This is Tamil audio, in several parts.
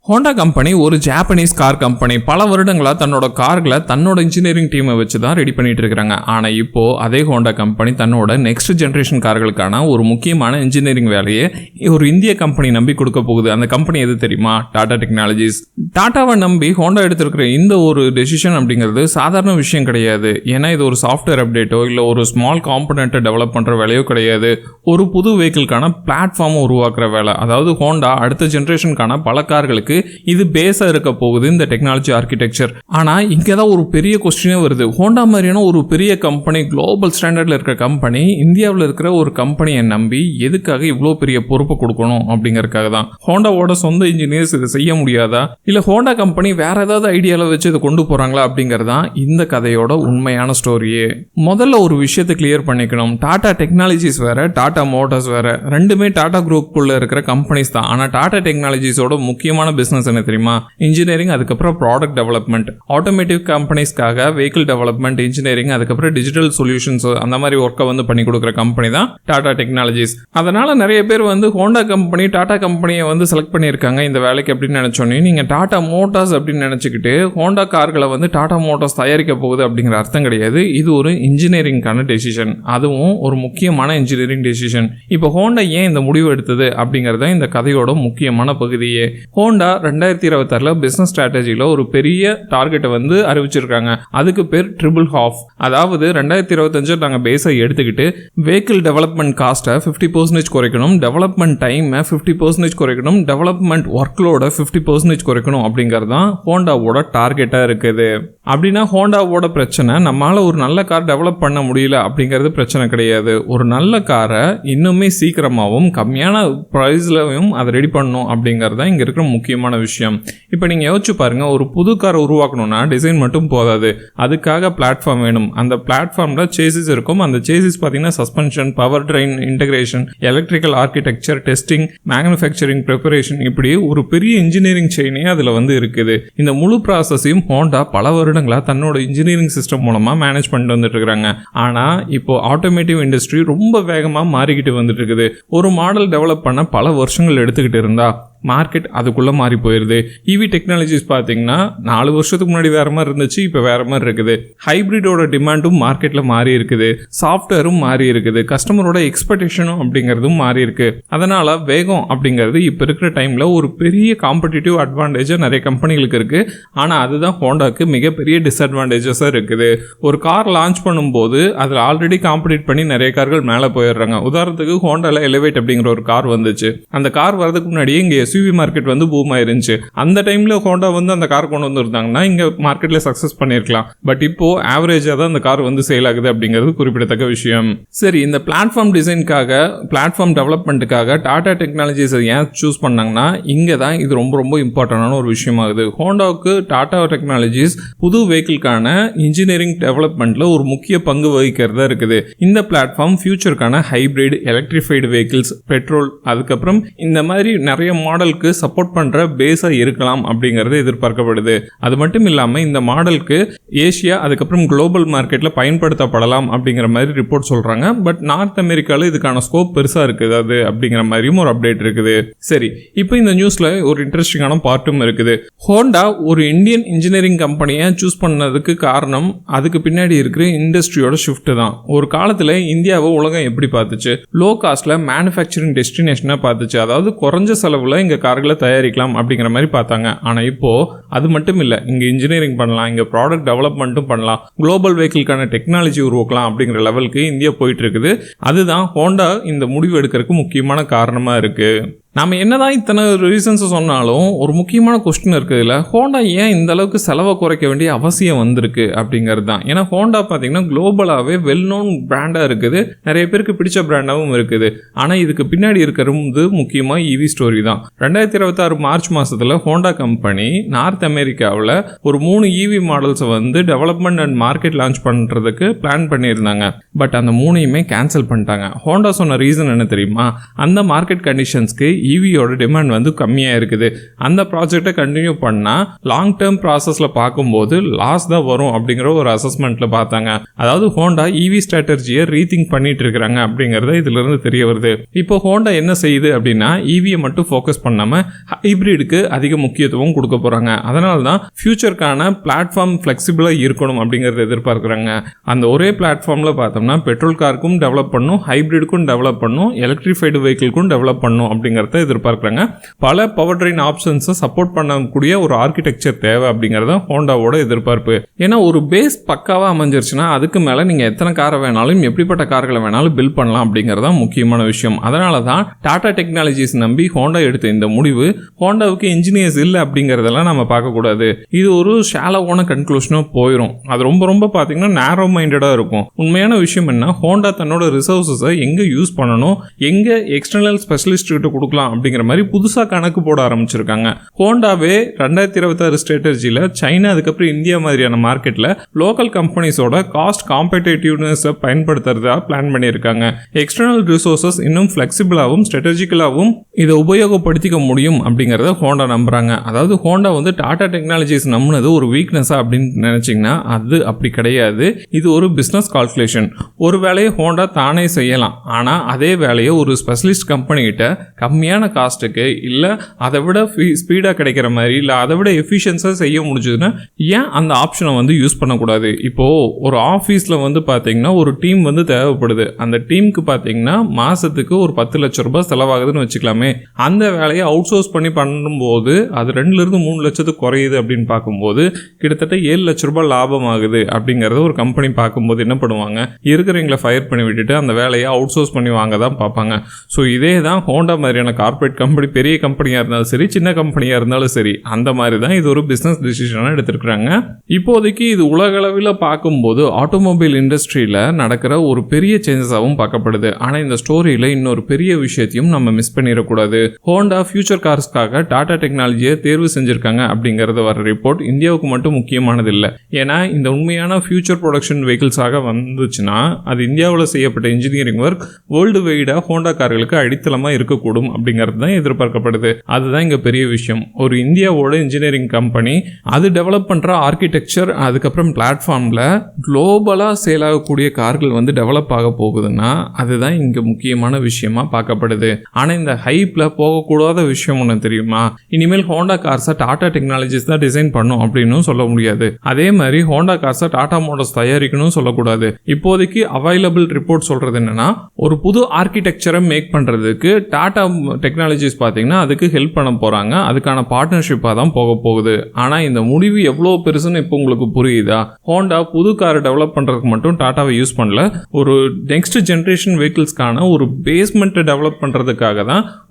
ஹோண்டா கம்பெனி ஒரு ஜாப்பனீஸ் கார் கம்பெனி. பல வருடங்களா தன்னோட கார்களை தன்னோட இன்ஜினியரிங் டீமை வச்சு தான் ரெடி பண்ணிட்டு இருக்காங்க. ஆனால் இப்போ அதே ஹோண்டா கம்பெனி தன்னோட நெக்ஸ்ட் ஜென்ரேஷன் கார்களுக்கான ஒரு முக்கியமான இன்ஜினியரிங் வேலையை ஒரு இந்திய கம்பெனி நம்பி கொடுக்க போகுது. அந்த கம்பெனி எது தெரியுமா? டாடா டெக்னாலஜிஸ். டாட்டாவை நம்பி ஹோண்டா எடுத்திருக்கிற இந்த ஒரு டெசிஷன் அப்படிங்கிறது சாதாரண விஷயம் கிடையாது. ஏன்னா இது ஒரு சாஃப்ட்வேர் அப்டேட்டோ இல்லை ஒரு ஸ்மால் காம்பனண்ட்டை டெவலப் பண்ணுற வேலையோ கிடையாது. ஒரு புது வெஹிக்கிள்கான பிளாட்ஃபார்மை உருவாக்குற வேலை. அதாவது ஹோண்டா அடுத்த ஜென்ரேஷனுக்கான பல கார்களுக்கு இது பேஸா இருக்க போகுது இந்த டெக்னாலஜி ஆர்கிடெக்சர். ஆனா இங்கதான் ஒரு பெரிய கொஸ்டினே வருது. ஹோண்டா மாதிரியான ஒரு பெரிய கம்பெனி, குளோபல் ஸ்டாண்டர்ட்ல இருக்கிற கம்பெனி இந்தியாவில் இருக்கிற ஒரு கம்பெனியை நம்பி எதுக்காக இவ்வளோ பெரிய பொறுப்பை கொடுக்கணும் அப்படிங்கறதுக்காக தான். ஹோண்டாவோட சொந்த இன்ஜினியர்ஸ் இதை செய்ய முடியாதா, இல்ல ஹோண்டா கம்பெனி வேற ஏதாவது ஐடியால வச்சு இதை கொண்டு போறாங்களா அப்படிங்கறதான் இந்த கதையோட உண்மையான ஸ்டோரியே. முதல்ல ஒரு விஷயத்தை கிளியர் பண்ணிக்கணும். டாடா டெக்னாலஜிஸ் வேற, டாடா மோட்டார்ஸ் வேற. ரெண்டுமே டாடா குரூப்புக்குள்ள இருக்கிற கம்பெனிஸ் தான். ஆனா டாடா டெக்னாலஜிஸோட முக்கியமான பிசினஸ் என்ன தெரியுமா? இன்ஜினியரிங், அதுக்கப்புறம் ப்ராடக்ட் டெவலப்மெண்ட். ஆட்டோமேட்டிவ் கம்பெனிஸ்க்காக வெஹிக்கிள் டெவலப்மெண்ட், இன்ஜினியரிங், அதுக்கப்புறம் டிஜிட்டல் சொல்யூஷன்ஸ் அந்த மாதிரி ஒர்க்கை பண்ணி கொடுக்குற கம்பெனி தான் டாடா டெக்னாலஜிஸ். அதனால நிறைய பேர் ஹோண்டா கம்பெனி டாடா கம்பெனியை செலக்ட் பண்ணியிருக்காங்க இந்த வேலைக்கு அப்படின்னு நினைச்சோன்னே நீங்க டாடா மோட்டார்ஸ் அப்படின்னு நினைச்சுக்கிட்டு ஹோண்டா கார்களை டாடா மோட்டார்ஸ் தயாரிக்க போகுது அப்படிங்கிற அர்த்தம் கிடையாது. இது ஒரு இன்ஜினியரிங்கான டெசிஷன், அதுவும் ஒரு முக்கியமான இன்ஜினியரிங் டெசிஷன். இப்போ ஹோண்டா ஏன் இந்த முடிவு எடுத்தது அப்படிங்கறத இந்த கதையோட முக்கியமான பகுதியே. ஹோண்டா 2026 பிசினஸ் ஸ்ட்ராட்டஜில ஒரு பெரிய டார்கெட்டை அறிவிச்சிருக்காங்க. அதுக்கு பேர் ட்ரிபிள் ஹாஃப். அதாவது 2025 நாங்கள் பேஸை எடுத்துக்கிட்டு வெஹிக்கிள் டெவலப்மெண்ட் காஸ்ட்டை 50% குறைக்கணும், டெவலப்மெண்ட் டைமை 50% குறைக்கணும், டெவலப்மெண்ட் ஒர்க்லோட 50% குறைக்கணும் அப்படிங்கிறது தான் ஹோண்டாவோட டார்கெட்டாக இருக்குது. அப்படின்னா ஹோண்டாவோட பிரச்சனை நம்மளால ஒரு நல்ல கார் டெவலப் பண்ண முடியல அப்படிங்கிறது பிரச்சனை கிடையாது. ஒரு நல்ல காரை இன்னுமே சீக்கிரமாகவும் கம்மியான ப்ரைஸ்லையும் அதை ரெடி பண்ணணும் அப்படிங்கிறது தான் இங்கே இருக்கிற முக்கியமான விஷயம். இப்போ நீங்கள் யோசிச்சு பாருங்க, ஒரு புது காரை உருவாக்கணும்னா டிசைன் மட்டும் போதாது, அதுக்காக பிளாட்ஃபார்ம் வேணும். அந்த பிளாட்ஃபார்ம்ல சேசிஸ் இருக்கும். அந்த சேசிஸ் பார்த்தீங்கன்னா suspension, power train integration, electrical architecture, testing, manufacturing, preparation, இப்படி ஒரு பெரிய இன்ஜினியரிங் செயினே அதில் இருக்குது. இந்த முழு ப்ராசஸையும் ஹோண்டா பல வருடங்களா தன்னோட இன்ஜினியரிங் சிஸ்டம் மூலமா மேனேஜ் பண்ணிட்டு வந்துட்டு இருக்காங்க. ஆனா இப்போ ஆட்டோமேட்டிவ் இண்டஸ்ட்ரி ரொம்ப வேகமா மாறிக்கிட்டு வந்துட்டு இருக்குது. ஒரு மாடல் டெவலப் பண்ண பல வருஷங்கள் எடுத்துக்கிட்டு இருந்தா மார்க்கெட் அதுக்குள்ள மாறி போயிருது. இவி டெக்னாலஜிஸ் பார்த்தீங்கன்னா 4 வருஷத்துக்கு முன்னாடி வேற மாதிரி இருந்துச்சு, இப்போ வேற மாதிரி இருக்குது. ஹைபிரிடோட டிமாண்டும் மார்க்கெட்ல மாறி இருக்குது, சாஃப்ட்வேரும் மாறி இருக்குது, கஸ்டமரோட எக்ஸ்பெக்டேஷனும் அப்படிங்கிறதும் மாறி இருக்கு. அதனால வேகம் அப்படிங்கிறது இப்போ இருக்கிற டைம்ல ஒரு பெரிய காம்படிட்டிவ் அட்வான்டேஜா நிறைய கம்பெனிகளுக்கு இருக்கு. ஆனா அதுதான் ஹோண்டாக்கு மிகப்பெரிய டிஸ்அட்வான்டேஜஸா இருக்குது. ஒரு கார் லான்ச் பண்ணும்போது அதில் ஆல்ரெடி காம்படிட் பண்ணி நிறைய கார்கள் மேலே போயிடுறாங்க. உதாரணத்துக்கு ஹோண்டால எலிவேட் அப்படிங்கிற ஒரு கார் வந்துச்சு. அந்த கார் வரதுக்கு முன்னாடியே இங்கே SUV மார்க்கெட் பூம் ஆயிருந்துச்சு. அந்த டைம்ல ஹோண்டா அந்த கார் கொண்டு வந்திருந்தாங்கன்னா இங்க மார்க்கெட்ல சக்சஸ் பண்ணிருக்கலாம். பட் இப்போ ஆவரேஜா தான் அந்த கார் சேல் ஆகுது அப்படிங்கிறது குறிப்பிடத்தக்க விஷயம். சரி, இந்த பிளாட்ஃபார்ம் டிசைனுக்காக, பிளாட்ஃபார்ம் டெவலப்மெண்ட்டுக்காக டாடா டெக்னாலஜிஸ் ஏன் சூஸ் பண்ணாங்கன்னா இங்க தான் இது ரொம்ப ரொம்ப இம்பார்ட்டன்டான ஒரு விஷயமாகுது. ஹோண்டாவுக்கு டாடா டெக்னாலஜிஸ் புது வெஹிக்கிள்கான இன்ஜினியரிங் டெவலப்மெண்ட்ல ஒரு முக்கிய பங்கு வகிக்கிறதா இருக்குது. இந்த பிளாட்ஃபார்ம் ஃபியூச்சருக்கான ஹைபிரிட், எலக்ட்ரிஃபைடு வெஹிக்கிள்ஸ், பெட்ரோல், அதுக்கப்புறம் இந்த மாதிரி நிறைய மாடலுக்கு சப்போர்ட் பண்ற பேஸா இருக்கலாம் அப்படிங்கிறது எதிர்பார்க்கப்படுது. அது மட்டும் இல்லாம இந்த மாடலுக்கு ஏசியா, அதுக்கப்புறம் குளோபல் மார்க்கெட்ல பயன்படுத்தப்படலாம் அப்படிங்கிற மாதிரி ரிப்போர்ட் சொல்றாங்க. பட் நார்த் அமெரிக்கால இதுக்கான ஸ்கோப் பெருசா இருக்குது அது அப்படிங்கிற மாதிரியும் ஒரு அப்டேட் இருக்குது. சரி, இப்போ இந்த நியூஸ்ல ஒரு இன்ட்ரெஸ்டிங்கான பார்ட்டும் இருக்குது. ஹோண்டா ஒரு இந்தியன் இன்ஜினியரிங் கம்பெனியை சூஸ் பண்ணதுக்கு காரணம் அதுக்கு பின்னாடி இருக்கிற இண்டஸ்ட்ரியோட ஷிஃப்ட் தான். ஒரு காலத்துல இந்தியாவை உலகம் எப்படி பார்த்துச்சு? லோ காஸ்ட்ல மேனுஃபேக்சரிங் டெஸ்டினேஷனா பார்த்துச்சு. அதாவது குறைஞ்ச செலவுல இங்க கார்களை தயாரிக்கலாம் அப்படிங்கிற மாதிரி பார்த்தாங்க. ஆனா இப்போ அது மட்டும் இல்ல, இங்க இன்ஜினியரிங் பண்ணலாம், இங்க ப்ராடக்ட் டெவலப்மெண்ட்டும் பண்ணலாம், குளோபல் வெஹிக்கிள்கான டெக்னாலஜி உருவாக்கலாம் அப்படிங்கிற லெவலுக்கு இந்தியா போயிட்டு இருக்குது. அதுதான் ஹோண்டா இந்த முடிவு எடுக்கிறதுக்கு முக்கியமான காரணமா இருக்கு. நாம என்னதான் இத்தனை ரீசன்ஸ் சொன்னாலும் ஒரு முக்கியமான கொஸ்டின் இருக்குதுல்ல, ஹோண்டா ஏன் இந்த அளவுக்கு செலவை குறைக்க வேண்டிய அவசியம் வந்திருக்கு அப்படிங்கிறது தான். ஏன்னா ஹோண்டா பார்த்தீங்கன்னா குளோபலாகவே வெல் நோன் பிராண்டாக இருக்குது, நிறைய பேருக்கு பிடிச்ச பிராண்டாகவும் இருக்குது. ஆனால் இதுக்கு பின்னாடி இருக்கிறது முக்கியமாக இவி ஸ்டோரி தான். 2026 மார்ச் மாதத்தில் ஹோண்டா கம்பெனி நார்த் அமெரிக்காவில் ஒரு 3 இவி மாடல்ஸை டெவலப்மெண்ட் அண்ட் மார்க்கெட் லான்ச் பண்ணுறதுக்கு பிளான் பண்ணியிருந்தாங்க. பட் அந்த 3யுமே கேன்சல் பண்ணிட்டாங்க. ஹோண்டா சொன்ன ரீசன் என்ன தெரியுமா? அந்த மார்க்கெட் கண்டிஷன்ஸ்க்கு ஈவியோட டிமாண்ட் வந்து கம்மியாக இருக்குது. அந்த ப்ராஜெக்டை கண்டினியூ பண்ணால் லாங் டேர்ம் ப்ராசஸில் பார்க்கும்போது லாஸ் தான் வரும் அப்படிங்கிற ஒரு அசஸ்மெண்ட்டில் பார்த்தாங்க. அதாவது ஹோண்டா ஈவி ஸ்ட்ராட்டஜியை ரீதிங்க் பண்ணிட்டு இருக்கிறாங்க அப்படிங்கிறத இதிலிருந்து தெரிய வருது. இப்போ ஹோண்டா என்ன செய்யுது அப்படின்னா ஈவியை மட்டும் ஃபோக்கஸ் பண்ணாமல் ஹைப்ரிடுக்கு அதிக முக்கியத்துவம் கொடுக்க போகிறாங்க. அதனால தான் ஃபியூச்சருக்கான பிளாட்ஃபார்ம் ஃப்ளெக்சிபிளாக இருக்கணும் அப்படிங்கிறத எதிர்பார்க்குறாங்க. அந்த ஒரே பிளாட்ஃபார்மில் பார்த்தோம்னா பெட்ரோல் காருக்கும் டெவலப் பண்ணும், ஹைப்ரிடுக்கும் டெவலப் பண்ணும், எலக்ட்ரிஃபைடு வெஹிக்கிள்க்கும் டெவலப் பண்ணும் அப்படிங்கிறத எதிர்பார்க்குறாங்க. பல பவர் ட்ரெயின் ஆப்ஷன்ஸை சப்போர்ட் பண்ணக்கூடிய ஒரு ஆர்கிடெக்சர் தேவை அப்படிங்கிறத ஹோண்டாவோட எதிர்பார்ப்பு. ஏன்னா ஒரு பேஸ் பக்காவாக அமைஞ்சிருச்சுன்னா அதுக்கு மேலே நீங்கள் எத்தனை காரை வேணாலும் எப்படிப்பட்ட கார்களை வேணாலும் பில்ட் பண்ணலாம் அப்படிங்கிறதா முக்கியமான விஷயம். அதனால தான் டாடா டெக்னாலஜிஸ் நம்பி ஹோண்டா எடுத்த இந்த முடிவு. ஹோண்டாவுக்கு இன்ஜினியர்ஸ் இல்லை அப்படிங்கிறதெல்லாம் நம்ம பார்க்கக்கூடாது. இது ஒரு ஷாலோவான கன்க்ளூஷனாக போயிடும். அது ரொம்ப ரொம்ப பார்த்தீங்கன்னா நேரோ மைண்டடாக இருக்கும். உண்மையான விஷயம் என்ன, ஹோண்டா தன்னோட ரிசோர்ஸஸை எங்கே யூஸ் பண்ணணும், எங்கே எக்ஸ்டர்னல் ஸ்பெஷலிஸ்ட் கிட்ட கொடுக்கலாம் அப்படிங்கிற மாதிரி புதுசாக கணக்கு போட ஆரம்பிச்சிருக்காங்க. ஹோண்டாவே 2026 ஸ்ட்ராட்டஜியில் சைனா அதுக்கப்புறம் இந்தியா மாதிரியான மார்க்கெட்டில் லோக்கல் கம்பெனிஸோட காஸ்ட் காம்படேட்டிவ்னஸை பயன்படுத்துறதா பிளான் பண்ணியிருக்காங்க. எக்ஸ்டர்னல் ரிசோர்ஸஸ் இன்னும் ஃப்ளெக்சிபிளாகவும் ஸ்ட்ராட்டஜிக்கலாகவும் இதை உபயோகப்படுத்திக்க முடியும் அப்படிங்கிறத ஹோண்டா நம்புறாங்க. அதாவது ஹோண்டா வந்து டாடா டெக்னாலஜிஸ் நம்பினது ஒரு வீக்னஸா அப்படின்னு நினைச்சிங்கன்னா அது அப்படி கிடையாது. இது ஒரு பிஸ்னஸ் கால்குலேஷன். ஒரு வேலையை ஹோண்டா தானே செய்யலாம், ஆனால் அதே வேலையை ஒரு ஸ்பெஷலிஸ்ட் கம்பெனிகிட்ட கம்மியான காஸ்ட்டுக்கு இல்லை அதை விட ஸ்பீடாக கிடைக்கிற மாதிரி இல்லை அதை விட எஃபிஷியன்ஸாக செய்ய முடிஞ்சதுன்னா ஏன் அந்த ஆப்ஷனை வந்து யூஸ் பண்ணக்கூடாது? இப்போது ஒரு ஆஃபீஸில் வந்து பார்த்தீங்கன்னா ஒரு டீம் வந்து தேவைப்படுது. அந்த டீமுக்கு பார்த்தீங்கன்னா மாதத்துக்கு ஒரு 10 லட்சம் ரூபாய் செலவாகுதுன்னு வச்சுக்கலாமே. அந்த வேலையை அவுட் சோர்ஸ் பண்ணி பண்ணும்போது அது 2லிருந்து 3 லட்சத்துக்கு குறையுது அப்படின்னு பார்க்கும்போது கிட்டத்தட்ட 7 லட்ச ரூபாய் லாபம் ஆகுது அப்படிங்கிறத ஒரு கம்பெனி பார்க்கும்போது என்ன பண்ணுவாங்க, இருக்கிறவங்களை ஃபயர் பண்ணி விட்டுட்டு அந்த வேலையை அவுட் சோர்ஸ் பண்ணி வாங்க தான் பார்ப்பாங்க. ஸோ இதே தான் ஹோண்டா மாதிரியான கார்பரேட் கம்பெனி, பெரிய கம்பெனியாக இருந்தாலும் சரி சின்ன கம்பெனியாக இருந்தாலும் சரி, அந்த மாதிரி தான் இது ஒரு பிஸ்னஸ் டிசிஷனாக எடுத்துருக்குறாங்க. இப்போதைக்கு இது உலகளவில் பார்க்கும்போது ஆட்டோமொபைல் இண்டஸ்ட்ரியில் நடக்கிற ஒரு பெரிய சேஞ்சஸாகவும் பார்க்கப்படுது. ஆனால் இந்த ஸ்டோரியில் இன்னொரு பெரிய விஷயத்தையும் நம்ம மிஸ் பண்ணிடக்கூடாது. ஹோண்டா ஃபியூச்சர் கார்ஸ்க்காக டாடா டெக்னாலஜியை தேர்வு செஞ்சிருக்காங்க அப்படிங்கிறது வர ரிப்போர்ட் இந்தியாவுக்கு மட்டும் முக்கியமானது இல்லை. ஏன்னா இந்த உண்மையான ஃபியூச்சர் ப்ரொடக்ஷன் வெஹிக்கிள்ஸாக வந்துச்சுன்னா அது இந்தியாவில் செய்யப்பட்ட இன்ஜினியரிங் ஒர்க் வேர்ல்டு வைடாக ஹோண்டா கார்களுக்கு அடித்தளமாக இருக்கக்கூடும் அப்படிங்கிறது தான் எதிர்பார்க்கப்படுது. அதுதான் இங்கே பெரிய விஷயம். ஒரு இந்தியாவோட இன்ஜினியரிங் கம்பெனி அது டெவலப் பண்ணுற ஆர்கிடெக்சர் அதுக்கப்புறம் பிளாட்ஃபார்மில் குளோபலாக சேல் ஆகக்கூடிய கார்கள் வந்து டெவலப் ஆக போகுதுன்னா அதுதான் இங்கே முக்கியமான விஷயமா பார்க்கப்படுது. ஆனால் இந்த ஹைப்பில் போகக்கூடாத விஷயம் ஒன்று தெரியுமா, இனிமேல் ஹோண்டா கார்ஸை டாடா டெக்னாலஜிஸ் தான் டிசைன் பண்ணும் அப்படின்னு சொல்ல முடியாது. அதே மாதிரி ஹோண்டா கார்ஸை டாடா மோட்டார்ஸ் தயாரிக்கணும் சொல்லக்கூடாது. இப்போதைக்கு அவைலபிள் ரிப்போர்ட் சொல்கிறது என்னன்னா ஒரு புது ஆர்கிடெக்சரை மேக் பண்ணுறதுக்கு டாடா டெக்னாலஜிஸ் பார்த்தீங்கன்னா அதுக்கு ஹெல்ப் பண்ண போகிறாங்க. அதுக்கான பார்ட்னர்ஷிப்பாக தான் போக போகுது. ஆனால் இந்த முடிவு எவ்வளோ பெருசுன்னு இப்போ உங்களுக்கு புரியுதா? ஹோண்டா புது காரை டெவலப் பண்ணுறதுக்கு மட்டும் டாட்டாவை யூஸ் பண்ணல, ஒரு நெக்ஸ்ட் ஜென்ரேஷன் வெஹிக்கிள்ஸ்க்கான ஒரு பேஸ்மெண்ட்டை டெவலப் பண்ணுறதுக்காக தான்.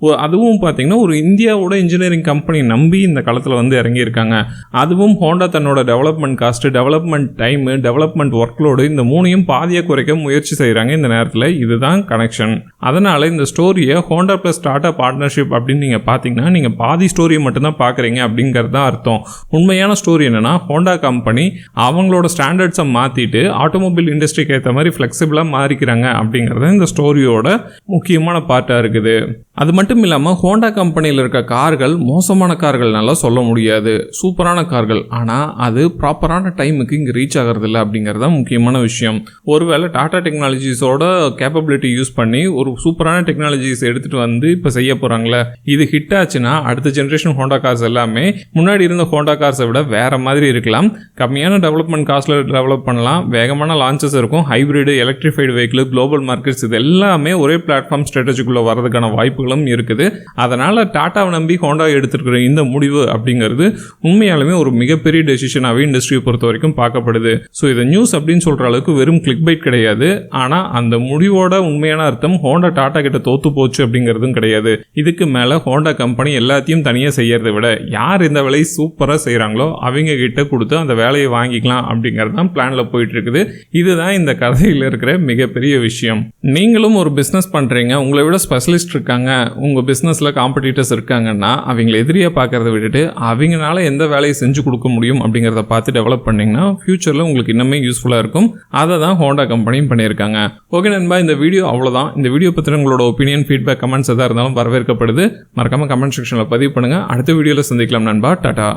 அதுவும் பார்த்தீங்கன்னா ஒரு இந்தியாவோட இன்ஜினியரிங் கம்பெனி நம்பி இந்த காலத்தில் வந்து இறங்கியிருக்காங்க. அதுவும் ஹோண்டா தன்னோட development cost, development time, development workload இந்த மூணையும் பாதியாக குறைக்க முயற்சி செய்கிறாங்க இந்த நேரத்தில். இதுதான் கனெக்ஷன். அதனால் இந்த ஸ்டோரியை ஹோண்டா ப்ளஸ் டாடா பார்ட்னர்ஷிப் அப்படின்னு நீங்கள் பார்த்தீங்கன்னா நீங்கள் பாதி ஸ்டோரியை மட்டும்தான் பார்க்குறீங்க அப்படிங்கிறது தான் அர்த்தம். உண்மையான ஸ்டோரி என்னென்னா ஹோண்டா கம்பெனி அவங்களோட ஸ்டாண்டர்ட்ஸை மாற்றிட்டு ஆட்டோமொபைல் இண்டஸ்ட்ரிக்கு ஏற்ற மாதிரி ஃப்ளெக்சிபிளாக மாறிக்கிறாங்க அப்படிங்கிறது இந்த ஸ்டோரியோட முக்கியமான பார்ட்டாக இருக்குது. அது மட்டும் இல்லாமல் ஹோண்டா கம்பெனியில் இருக்க கார்கள் மோசமான கார்கள்னால சொல்ல முடியாது, சூப்பரான கார்கள். ஆனால் அது ப்ராப்பரான டைமுக்கு இங்கே ரீச் ஆகிறதில்ல அப்படிங்கிறது தான் முக்கியமான விஷயம். ஒருவேளை டாடா டெக்னாலஜிஸோட கேப்பபிலிட்டி யூஸ் பண்ணி ஒரு சூப்பரான டெக்னாலஜிஸ் எடுத்துகிட்டு வந்து இப்போ செய்ய போகிறாங்களே, இது ஹிட் ஆச்சுன்னா அடுத்த ஜென்ரேஷன் ஹோண்டா கார்ஸ் எல்லாமே முன்னாடி இருந்த ஹோண்டா கார்ஸை விட வேறு மாதிரி இருக்கலாம். கம்மியான டெவலப்மெண்ட் காஸ்ட்டில் டெவலப் பண்ணலாம், வேகமான லான்ச்சஸ் இருக்கும், hybrid, electrified vehicle, global markets இது எல்லாமே ஒரே பிளாட்ஃபார்ம் ஸ்ட்ராட்டஜிக்குள்ளே வரதுக்கான வாய்ப்புகளும் இருக்குது. அதனால் டாட்டாவை நம்பி ஹோண்டா எடுத்துருக்கிற இந்த முடிவு அப்படிங்கிறது உண்மையாலுமே ஒரு மிகப்பெரிய டெசிஷனாகவே இண்டஸ்ட்ரியை பொறுத்த வரைக்கும் பார்க்கப்படுது. ஸோ இதை நியூஸ் அப்படின்னு சொல்கிற அளவுக்கு வெறும் கிளிக் பைட் கிடையாது. ஆனால் அந்த முடிவோட உண்மையான அர்த்தம் ஹோண்டா டாட்டா கிட்ட தோத்து போச்சு அப்படிங்கிறதும் கிடையாது. இதுக்கு மேலே ஹோண்டா கம்பெனி எல்லாத்தையும் தனியாக செய்யறதை விட யார் இந்த வேலையை சூப்பராக செய்கிறாங்களோ அவங்க கிட்ட கொடுத்து அந்த வேலையை வாங்கிக்கலாம் அப்படிங்கிறது தான் பிளானில் போயிட்டு இருக்குது. இதுதான் இந்த கதையில் இருக்கிற மிகப்பெரிய விஷயம். நீங்களும் ஒரு பிஸ்னஸ் பண்ணுறீங்க, உங்களை விட ஸ்பெஷலிஸ்ட் இருக்காங்க, உங்கள் பிஸ்னஸில் காம்படிட்டர்ஸ் இருக்காங்கன்னா அவங்களை எதிரியாக பார்க்கறத விட்டுட்டு அவங்களால எந்த வேலையை செஞ்சு கொடுக்க முடியும் அப்படிங்கிறத பார்த்து டெவலப் பண்ணிங்கன்னா ஃபியூச்சரில் உங்களுக்கு இன்னுமே யூஸ்ஃபுல்லாக இருக்கும். அதை தான் ஹோண்டா கம்பெனியும் பண்ணியிருக்காங்க. ஓகே நண்பா, இந்த வீடியோ அவ்வளோதான். இந்த வீடியோ பற்றி உங்களோட ஒப்பீனியன், ஃபீட்பேக், கமெண்ட்ஸ் எதாக இருந்தாலும் வரவேற்கப்படுது. மறக்காம கமெண்ட் செக்ஷனில் பதிவு பண்ணுங்க. அடுத்த வீடியோவில் சந்திக்கலாம் நண்பா. டாடா.